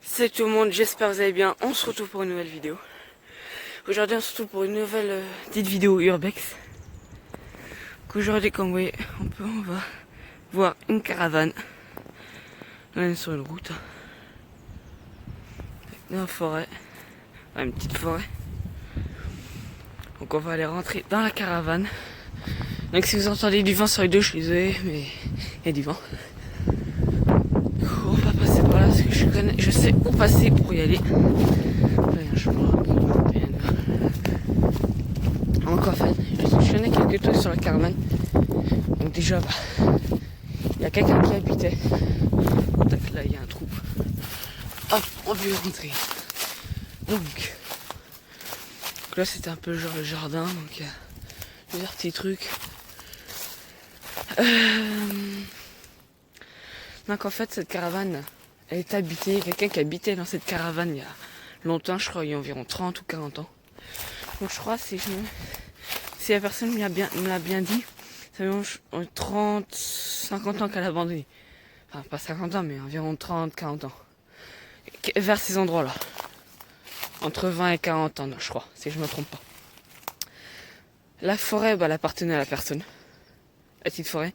Salut tout le monde, j'espère que vous allez bien. On se retrouve pour une nouvelle vidéo. Aujourd'hui on se retrouve pour une nouvelle petite vidéo urbex. Aujourd'hui comme vous voyez, on va voir une caravane. Là on est sur une route. Dans la forêt. Une petite forêt. Donc on va aller rentrer dans la caravane. Donc si vous entendez du vent sur les deux, je suis désolé, mais il y a du vent. On va passer par là parce que je sais où passer pour y aller. Là, il y a un chemin. Donc en fait, je connais quelques trucs sur la caravane. Donc déjà, il y a quelqu'un qui habitait. Donc là, il y a un trou. Hop, on peut y rentrer. Donc là, c'était un peu genre le jardin. Donc il y a plusieurs petits trucs. Donc en fait, cette caravane, elle est habitée. Quelqu'un qui habitait dans cette caravane il y a longtemps, je crois, il y a environ 30 ou 40 ans. Donc je crois, si la personne me l'a bien dit, ça fait 30, 50 ans qu'elle a abandonné. Enfin, pas 50 ans, mais environ 30, 40 ans. Vers ces endroits-là. Entre 20 et 40 ans, je crois, si je me trompe pas. La forêt, elle appartenait à la personne. La petite forêt.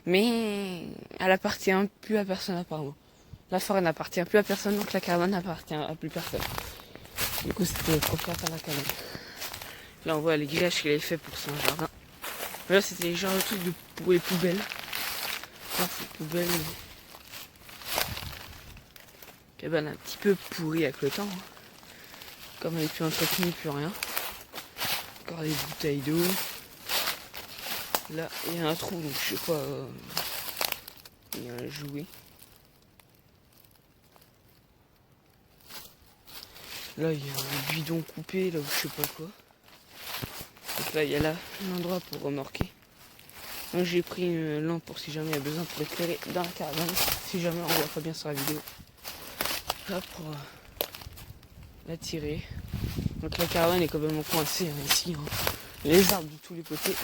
Mais elle appartient plus à personne apparemment. La forêt n'appartient plus à personne, donc la caravane n'appartient à plus personne. Du coup, c'était propriétaire de la caravane. Là, on voit les grillages qu'il avait fait pour son jardin. Là, c'était genre le truc pour les poubelles. Là, c'est poubelles. Cabane un petit peu pourrie avec le temps. Hein. Comme elle n'est plus entretenue, plus rien. Encore des bouteilles d'eau. Là, il y a un trou, donc je sais pas. Il y a un jouet. Là, il y a un bidon coupé, là où je sais pas quoi. Donc là, il y a là un endroit pour remorquer. Donc j'ai pris une lampe pour si jamais il y a besoin pour éclairer dans la caravane. Si jamais on voit pas bien sur la vidéo. Là pour la tirer. Donc la caravane est complètement coincée hein, ici. Hein. Les arbres de tous les côtés.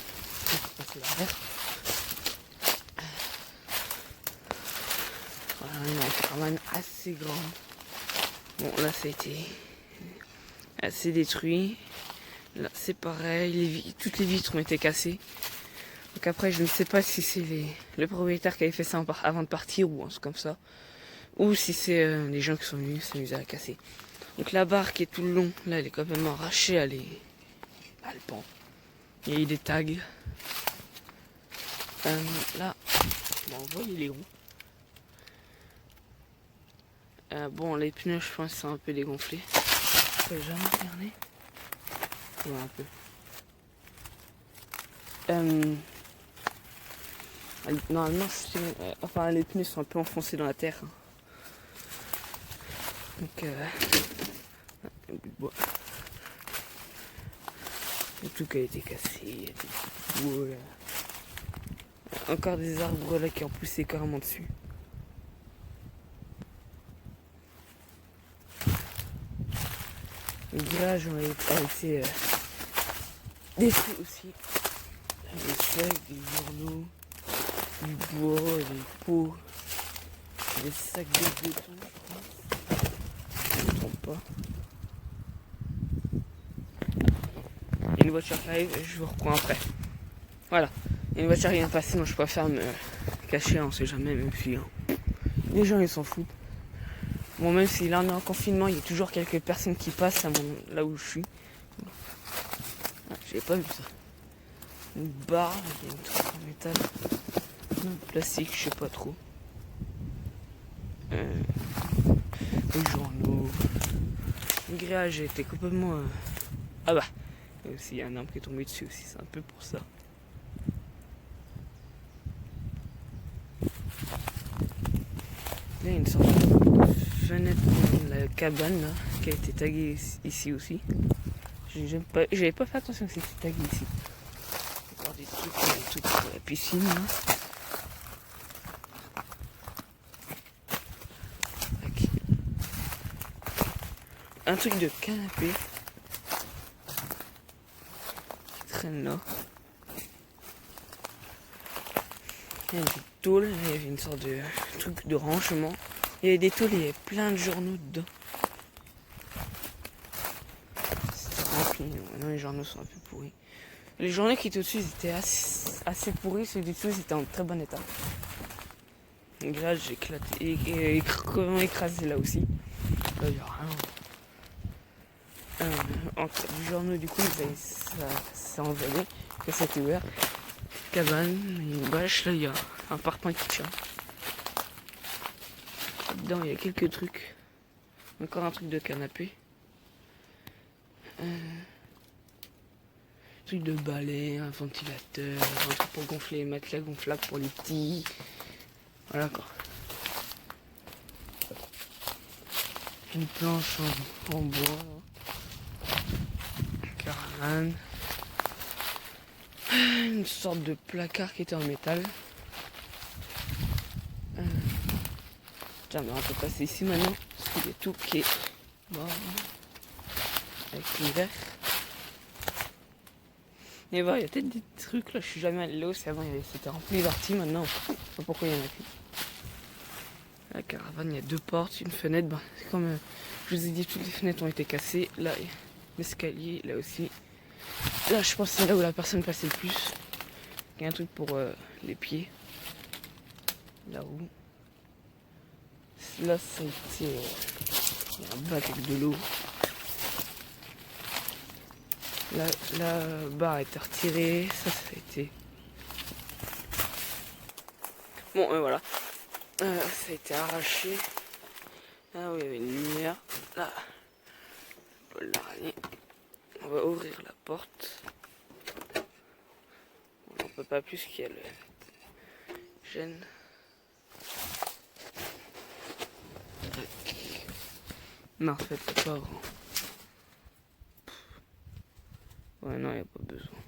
Pour passer l'arrière. Voilà, une caravane assez grande. Bon là ça a été assez détruit. Là c'est pareil, toutes les vitres ont été cassées. Donc après je ne sais pas si c'est le propriétaire qui avait fait ça avant de partir ou un truc comme ça. Ou si c'est les gens qui sont venus s'amuser à la casser. Donc la barre qui est tout le long, là elle est complètement arrachée, elle est le pend. Il y a eu des tags. Là, on voit les roues. Bon les pneus je pense sont un peu dégonflés. Je peux jamais regarder. Ouais, un peu. Normalement, enfin, les pneus sont un peu enfoncés dans la terre. Hein. Donc, un bout de bois. Et tout qui a été cassé. Il y a des petits bouts, encore des arbres là qui ont poussé carrément dessus. Les villages ont été détruits aussi. Des sacs, des journaux, du bois, des pots, des sacs de béton, je crois. Je ne me trompe pas. Il y a une voiture qui arrive et je vous reprends après. Voilà. Il y a une voiture qui vient passer, donc je préfère me cacher, on sait jamais, même si les gens ils s'en foutent. Bon, même si là on est en confinement, il y a toujours quelques personnes qui passent là où je suis. Ah, j'ai pas vu ça. Une barre, il y a une truc en métal. Un plastique, je sais pas trop. Les journaux. Le grillage était complètement. Ah bah! Et aussi, il y a un arbre qui est tombé dessus aussi, c'est un peu pour ça. Là, il y a une sorte de fenêtre dans la cabane là, qui a été taguée ici aussi. J'avais pas fait attention que c'était tagué ici. Encore des trucs pour la piscine là. Un truc de canapé qui traîne là. Il y a une tôle, il y avait une sorte de truc de rangement. Il y avait des tôles, il y avait plein de journaux dedans. C'était rempli. Maintenant les journaux sont un peu pourris. Les journaux qui étaient au-dessus, ils étaient assez pourris. Ceux du dessous, ils étaient en très bon état. Et là, j'ai éclaté et comment écrasé là aussi. Là, il n'y a rien. Entre les journaux, du coup, ça s'est envolé. Que ça s'est ouvert. Cabane, une bâche. Là, il y a un parpaing qui tient. Dedans, il y a quelques trucs. Encore un truc de canapé. Truc de balai, un ventilateur, un truc pour gonfler les matelas gonflables pour les petits. Voilà quoi. Une planche en bois. Caravane. Une sorte de placard qui était en métal. Tiens, mais on peut passer ici maintenant. Parce qu'il y a tout qui est mort. Avec l'hiver. Et voilà, il y a peut-être des trucs là, je suis jamais allé là aussi avant, c'était rempli d'artis maintenant. Je sais pas pourquoi il y en a plus. La caravane, il y a 2 portes, une fenêtre. Ben, c'est comme je vous ai dit, toutes les fenêtres ont été cassées. Là, il y a l'escalier, là aussi. Là, je pense que c'est là où la personne passait le plus. Il y a un truc pour les pieds. Là-haut. Là, ça a été. Il y a un bac avec de l'eau. La barre a été retirée. Ça a été. Bon, voilà. Ça a été arraché. Là où il y avait une lumière. Là. Bol d'araignée. On va ouvrir la porte. On n'en peut pas plus qu'il y a le gêne. Non, en fait, c'est pas grand. Ouais, non, il n'y a pas besoin.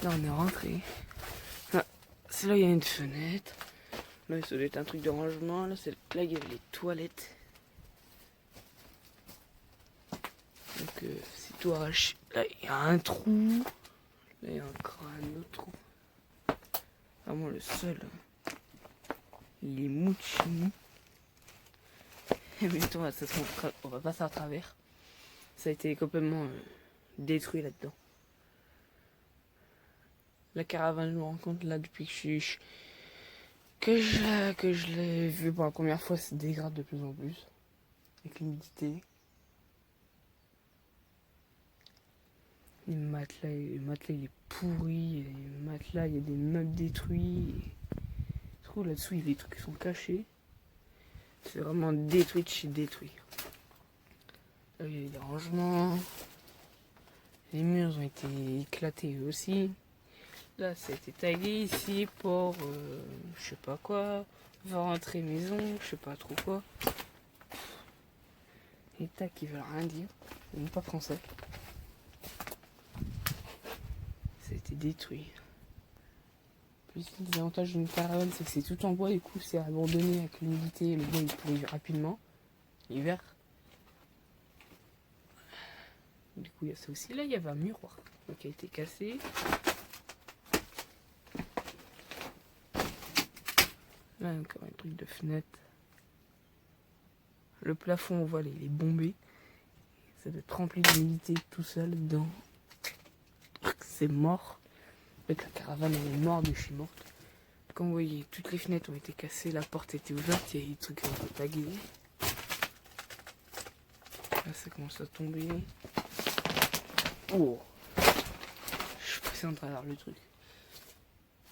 Là, on est rentré. Ah, c'est là, il y a une fenêtre. Là, ça doit être un truc de rangement. Là, là il y avait les toilettes. Donc, c'est tout arraché. Là, il y a un trou. Là, il y a encore un autre trou. Vraiment, le seul. Les mous de chez nous. Et bientôt, on va passer à travers. Ça a été complètement détruit là-dedans. La caravane, je me rends compte là depuis que je l'ai vu pour la première fois, se dégrade de plus en plus. Avec l'humidité. Les matelas, il est pourri. Les matelas, il y a des meubles détruits. Je trouve là-dessous, il y a des trucs qui sont cachés. C'est vraiment détruit de chez détruit. Là, il y a des rangements. Les murs ont été éclatés eux aussi. Là, ça a été tagué ici pour je sais pas quoi. Va rentrer maison, je sais pas trop quoi. Les tags qui veulent rien dire. Ils sont pas français. Ça a été détruit. Plus le désavantage d'une caravane, c'est que c'est tout en bois, du coup c'est abandonné avec l'humidité, le bois il pourrit rapidement. L'hiver. Du coup il y a ça aussi. Là il y avait un miroir qui a été cassé. Là encore un truc de fenêtre. Le plafond on voit il est bombé. Ça doit être rempli d'humidité tout seul dedans. C'est mort. Avec la caravane elle est morte de chez morte. Comme vous voyez, toutes les fenêtres ont été cassées, la porte était ouverte, il y a des trucs qui ont été tagués. Là ça commence à tomber. Oh, je suis passé en travers le truc.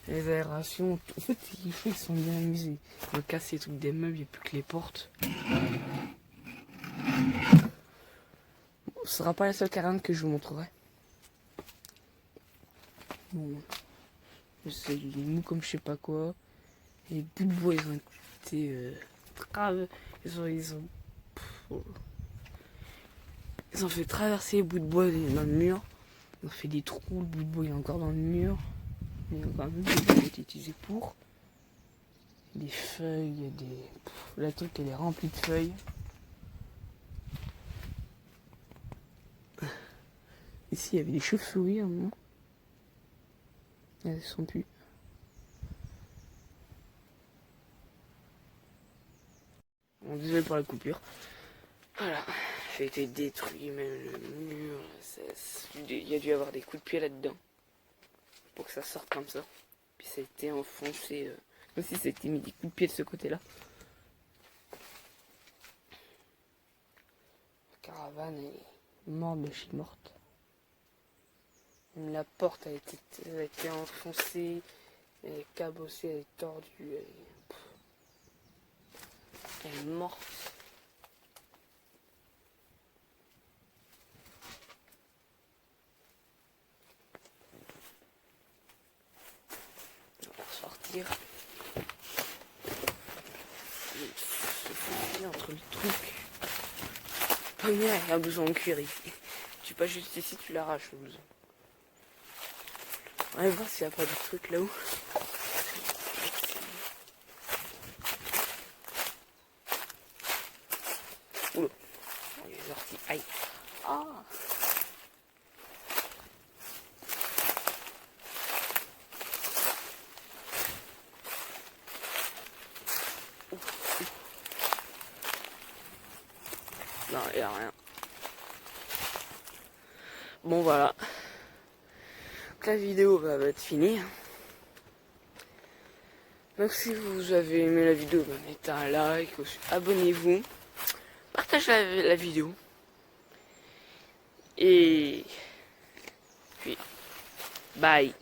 Les aérations, en fait ils sont bien amusés. Ils ont cassé les trucs des meubles, il n'y a plus que les portes. Bon, ce sera pas la seule caravane que je vous montrerai. Bon, c'est mou comme je sais pas quoi. Les bouts de bois ils ont été graves. Ils ont fait traverser les bouts de bois dans le mur. Ils ont fait des trous, le bout de bois il est encore dans le mur. Il y a encore un bout de bois qui a été utilisé pour. Des feuilles, il y a des. La truc elle est remplie de feuilles. Ici il y avait des chauves-souris à un moment. Elles sont plus. Bon, désolé pour la coupure. Voilà, ça a été détruit, même le mur. Il y a dû y avoir des coups de pied là-dedans pour que ça sorte comme ça. Puis ça a été enfoncé, comme si c'était mis des coups de pied de ce côté-là. La caravane est morte de chez morte. Même la porte a été enfoncée, elle est cabossée, elle est tordue, elle est morte. On va ressortir. Se faufiler entre les trucs. Oh merde, il y a un blouson en cuir ici. Tu pas juste ici, tu l'arraches le blouson. On va voir s'il n'y a pas des trucs là-haut. Oula, il est sorti. Aïe. Ah. Non, il n'y a rien. Bon, voilà. Donc, la vidéo va être finie. Donc, si vous avez aimé la vidéo, mettez un like, abonnez-vous, partagez la vidéo. Et puis, bye.